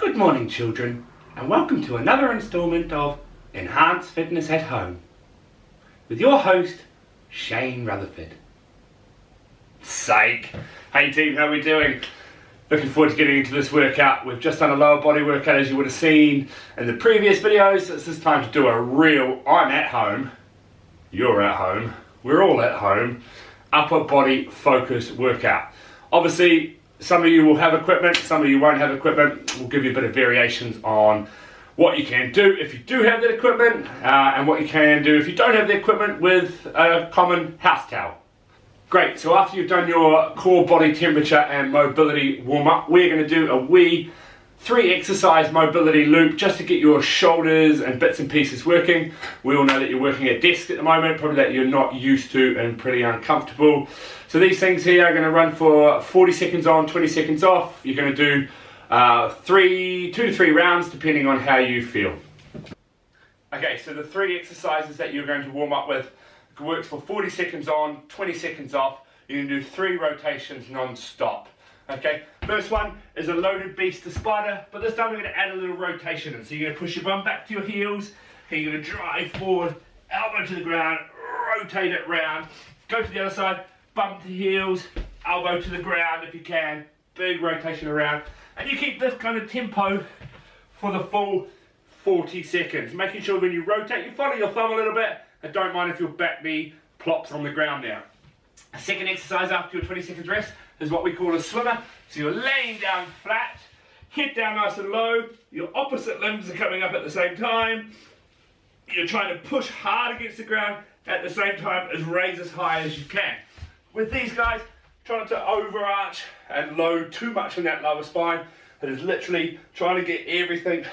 Good morning, children, and welcome to another instalment of Enhanced Fitness at Home with your host, Shane Rutherford. Psych! Hey team, how are we doing? Looking forward to getting into this workout. We've just done a lower body workout, as you would have seen in the previous videos. It's this time to do a real, I'm at home, you're at home, we're all at home, upper body focused workout. Obviously, some of you will have equipment, some of you won't have equipment. We'll give you a bit of variations on what you can do if you do have that equipment, and what you can do if you don't have the equipment with a common house towel. Great, so after you've done your core body temperature and mobility warm-up, we're going to do a wee 3 exercise mobility loop just to get your shoulders and bits and pieces working. We all know that you're working at desk at the moment, probably that you're not used to and pretty uncomfortable. So these things here are going to run for 40 seconds on, 20 seconds off. You're going to do 2 to 3 rounds depending on how you feel. Okay, so the 3 exercises that you're going to warm up with works for 40 seconds on, 20 seconds off. You can do 3 rotations non-stop. Okay, first one is a loaded beast to spider, but this time we're going to add a little rotation in. So you're going to push your bum back to your heels, and you're going to drive forward, elbow to the ground, rotate it round, go to the other side, bum to heels, elbow to the ground if you can, big rotation around, and you keep this kind of tempo for the full 40 seconds, making sure when you rotate, you follow your thumb a little bit, and don't mind if your back knee plops on the ground now. A second exercise after your 20 seconds rest is what we call a swimmer. So you're laying down flat, head down nice and low, your opposite limbs are coming up at the same time. You're trying to push hard against the ground at the same time as raise as high as you can. With these guys, try not to overarch and load too much in that lower spine. It is literally trying to get everything.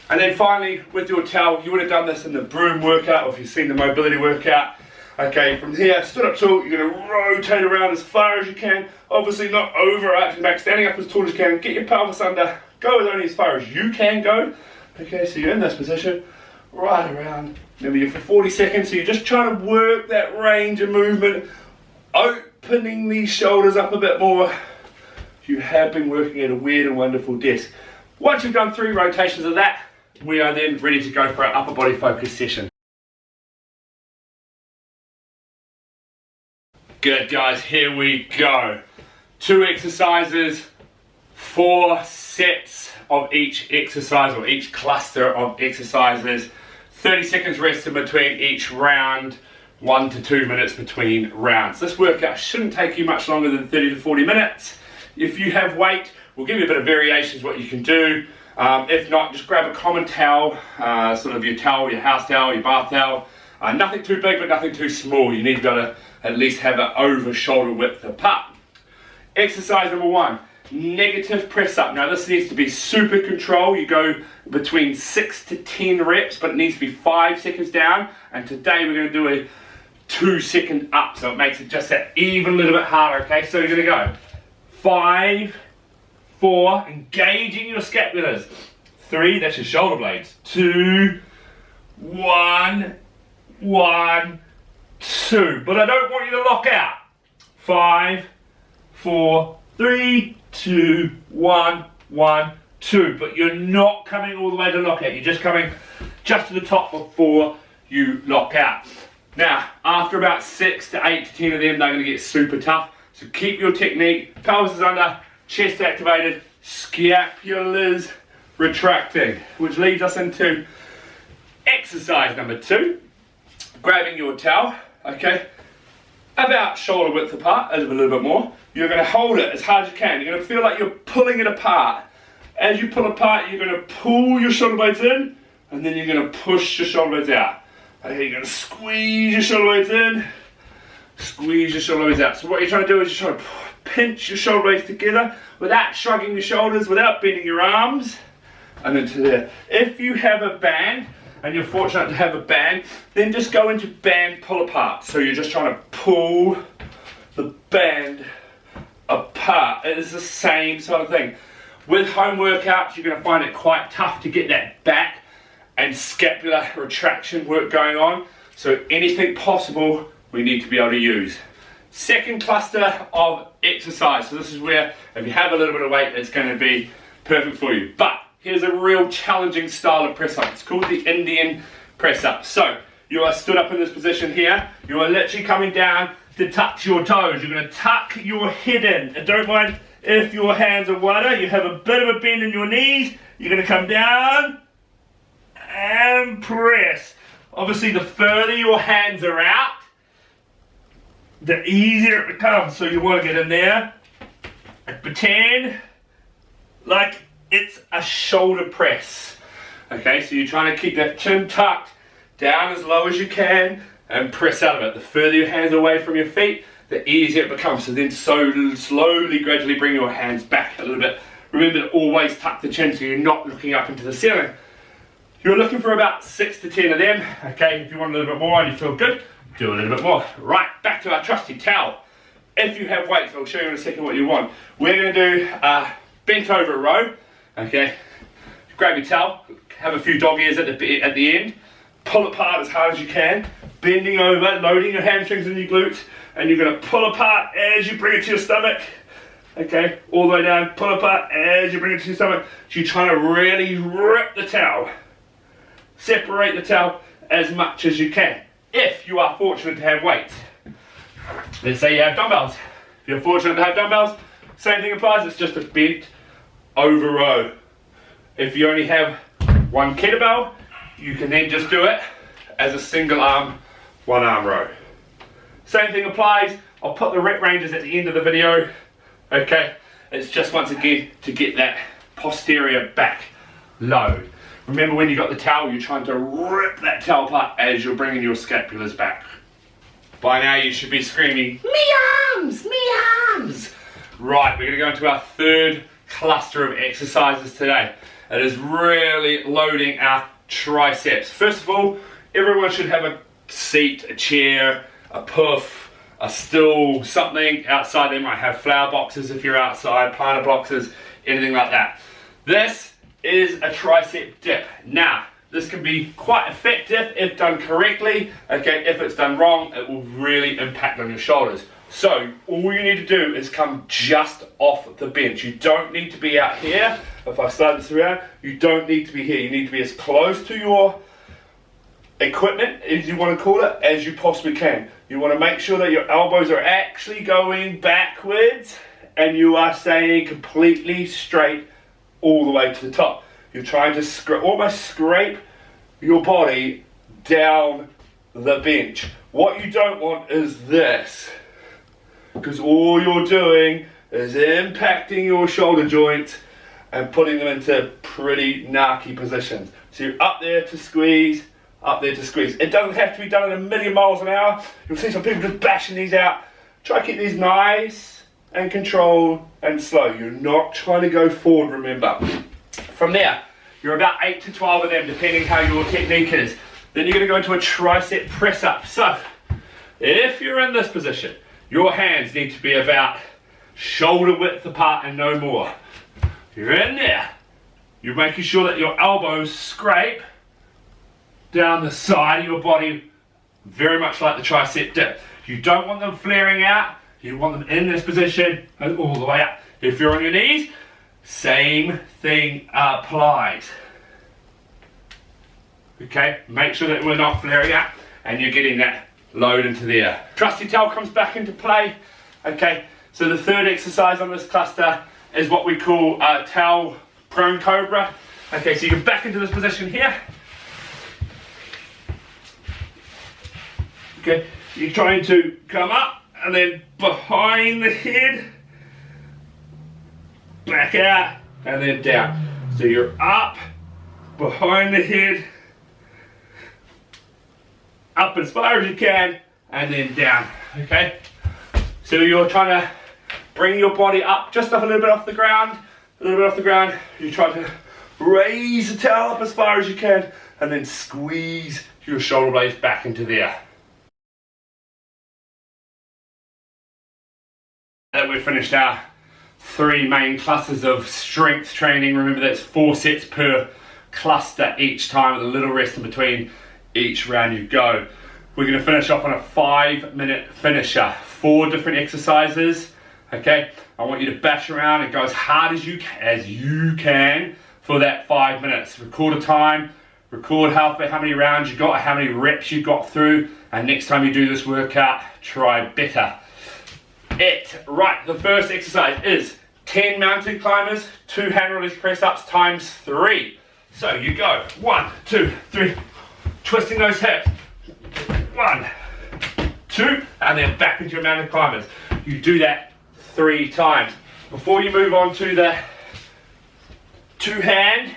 And then finally, with your towel, you would have done this in the broom workout, or if you've seen the mobility workout. Okay, from here, stood up tall, you're going to rotate around as far as you can. Obviously not overarching back, standing up as tall as you can. Get your pelvis under, go as only as far as you can go. Okay, so you're in this position, right around. Remember, you're for 40 seconds, so you're just trying to work that range of movement, opening these shoulders up a bit more. You have been working at a weird and wonderful desk. Once you've done 3 rotations of that, we are then ready to go for our upper body focus session. Good guys, here we go. 2 exercises, 4 sets of each exercise or each cluster of exercises. 30 seconds rest in between each round, 1 to 2 minutes between rounds. This workout shouldn't take you much longer than 30 to 40 minutes. If you have weight, we'll give you a bit of variations what you can do. If not, just grab a common towel, sort of your towel, your house towel, your bath towel. Nothing too big, but nothing too small. You need to be able to at least have it over shoulder width apart. Exercise number 1, negative press up. Now this needs to be super control. You go between 6 to 10 reps, but it needs to be 5 seconds down. And today we're going to do a 2-second up, so it makes it just that even a little bit harder. Okay, so you're going to go 5, 4, engaging your scapulars. 3, that's your shoulder blades. 2, 1, 1, 2. But I don't want you to lock out. 5, 4, 3, 2, 1, 1, 2. But you're not coming all the way to lock out. You're just coming just to the top before you lock out. Now, after about 6 to 8 to 10 of them, they're going to get super tough. So keep your technique. Pelvis is under, chest activated, scapulars retracting, which leads us into exercise number 2. Grabbing your towel, okay, about shoulder width apart, a little bit more. You're going to hold it as hard as you can. You're going to feel like you're pulling it apart. As you pull apart, you're going to pull your shoulder blades in, and then you're going to push your shoulder blades out. Okay, you're going to squeeze your shoulder blades in, squeeze your shoulder blades out. So what you're trying to do is you're trying to pinch your shoulder blades together without shrugging your shoulders, without bending your arms, and then to there. If you have a band, and you're fortunate to have a band, then just go into band pull apart. So you're just trying to pull the band apart. It is the same sort of thing. With home workouts, you're going to find it quite tough to get that back and scapular retraction work going on. So anything possible, we need to be able to use. Second cluster of exercise. So this is where, if you have a little bit of weight, it's going to be perfect for you. But here's a real challenging style of press up. It's called the Indian press up. So you are stood up in this position here. You are literally coming down to touch your toes. You're going to tuck your head in. And don't mind if your hands are wider. You have a bit of a bend in your knees. You're going to come down and press. Obviously, the further your hands are out, the easier it becomes. So you want to get in there and pretend like it's a shoulder press. Okay, so you're trying to keep that chin tucked down as low as you can and press out of it. The further your hands away from your feet, the easier it becomes. So then slowly, gradually bring your hands back a little bit. Remember to always tuck the chin so you're not looking up into the ceiling. You're looking for about 6 to 10 of them. Okay, if you want a little bit more and you feel good, do a little bit more. Right, back to our trusty towel. If you have weights, I'll show you in a second what you want. We're going to do a bent over row. Okay, grab your towel, have a few dog ears at the end, pull apart as hard as you can, bending over, loading your hamstrings and your glutes, and you're going to pull apart as you bring it to your stomach. Okay, all the way down, pull apart as you bring it to your stomach. So you're trying to really rip the towel, separate the towel as much as you can. If you are fortunate to have weights, let's say you have dumbbells. If you're fortunate to have dumbbells, same thing applies, it's just a bent over row. If you only have one kettlebell, you can then just do it as a single arm, one arm row. Same thing applies. I'll put the rep ranges at the end of the video. Okay, it's just once again to get that posterior back load. Remember when you got the towel, you're trying to rip that towel apart as you're bringing your scapulars back. By now you should be screaming, me arms, me arms. Right, we're going to go into our third cluster of exercises today. It is really loading our triceps. First of all, everyone should have a seat, a chair, a puff, a stool, something outside. They might have flower boxes if you're outside, planter boxes, anything like that. This is a tricep dip. Now, this can be quite effective if done correctly. Okay, if it's done wrong, it will really impact on your shoulders. So all you need to do is come just off the bench. You don't need to be out here. If I slide this around, you don't need to be here. You need to be as close to your equipment, as you want to call it, as you possibly can. You want to make sure that your elbows are actually going backwards and you are staying completely straight all the way to the top. You're trying to almost scrape your body down the bench. What you don't want is this, because all you're doing is impacting your shoulder joints and putting them into pretty narky positions. So you're up there to squeeze, up there to squeeze. It doesn't have to be done at 1,000,000 miles an hour. You'll see some people just bashing these out. Try to keep these nice and controlled and slow. You're not trying to go forward, remember. From there, you're about 8 to 12 of them, depending how your technique is. Then you're going to go into a tricep press up. So, if you're in this position, your hands need to be about shoulder width apart and no more. You're in there. You're making sure that your elbows scrape down the side of your body, very much like the tricep dip. You don't want them flaring out. You want them in this position and all the way up. If you're on your knees, same thing applies. Okay, make sure that we're not flaring out and you're getting that load into there. Trusty towel comes back into play. Okay, so the third exercise on this cluster is what we call towel prone cobra. Okay, so you get back into this position here. Okay, you're trying to come up and then behind the head, back out and then down. So you're up, behind the head, up as far as you can and then down. Okay, so you're trying to bring your body up just up a little bit off the ground, a little bit off the ground. You're trying to raise the towel up as far as you can and then squeeze your shoulder blades back into there. That we've finished our 3 main clusters of strength training. Remember, that's 4 sets per cluster each time with a little rest in between each round you go. We're going to finish off on a 5-minute finisher. 4 different exercises. Okay, I want you to bash around and go as hard as you can for that 5 minutes. Record a time, record how many rounds you got, how many reps you got through, and next time you do this workout, try better. Right, the first exercise is 10 mountain climbers, 2 hand release press ups times 3. So you go 1, 2, 3, twisting those hips. 1, 2, and then back into your mountain climbers. You do that 3 times. Before you move on to the 2-hand,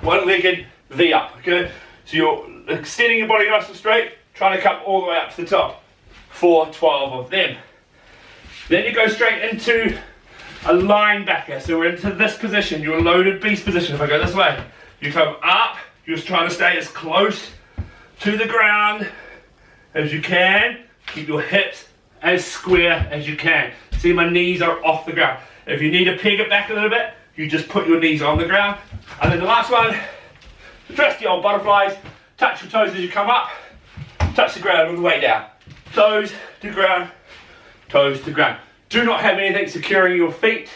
1-legged V up, okay? So you're extending your body nice and straight, trying to come all the way up to the top for 12 of them. Then you go straight into a linebacker. So we're into this position, your loaded beast position. If I go this way, you come up, you're just trying to stay as close to the ground as you can. Keep your hips as square as you can. See, my knees are off the ground. If you need to peg it back a little bit, you just put your knees on the ground. And then the last one, dress the old butterflies. Touch your toes as you come up. Touch the ground on the way down. Toes to ground, toes to ground. Do not have anything securing your feet.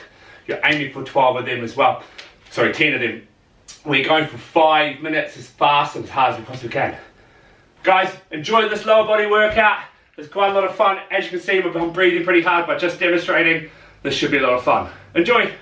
You're aiming for 12 of them as well. Sorry, 10 of them. We're going for 5 minutes as fast and as hard as we possibly can. Guys, enjoy this lower body workout. It's quite a lot of fun. As you can see, I'm breathing pretty hard, but just demonstrating, this should be a lot of fun. Enjoy.